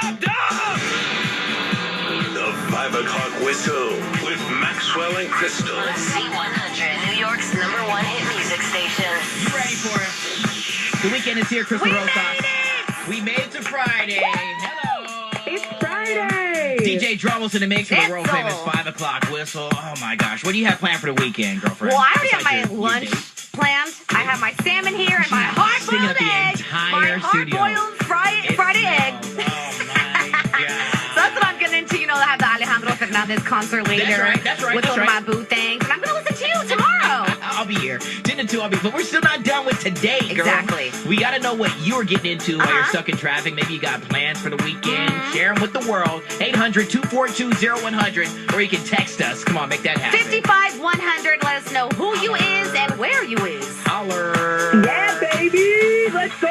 The 5 o'clock whistle with Maxwell and Crystal. On C100, New York's #1 hit music station. You ready for it? The weekend is here, Crystal Rosa. We made it to Friday. Hello. It's Friday. DJ Drummle's in the mix for the world famous 5 o'clock whistle. Oh my gosh. What do you have planned for the weekend, girlfriend? Well, I already have Besides my your lunch date? planned. I have my salmon here and my Singing hard-boiled up the egg. entire My studio. hard-boiled fried egg. Oh my God. So that's what I'm getting into. You know, I have the Alejandro Fernandez concert later. That's right. With all my boo things. And I'm going to listen to you tomorrow. I'll be here. 10 to 2, I'll be. But we're still not done with today, girl. Exactly. We got to know what you're getting into while you're stuck in traffic. Maybe you got plans for the weekend. Share them with the world. 800-242-0100. Or you can text us. Come on, make that happen. 55100. Let us know who you is and where you is. Holler. Yeah, baby! Let's go!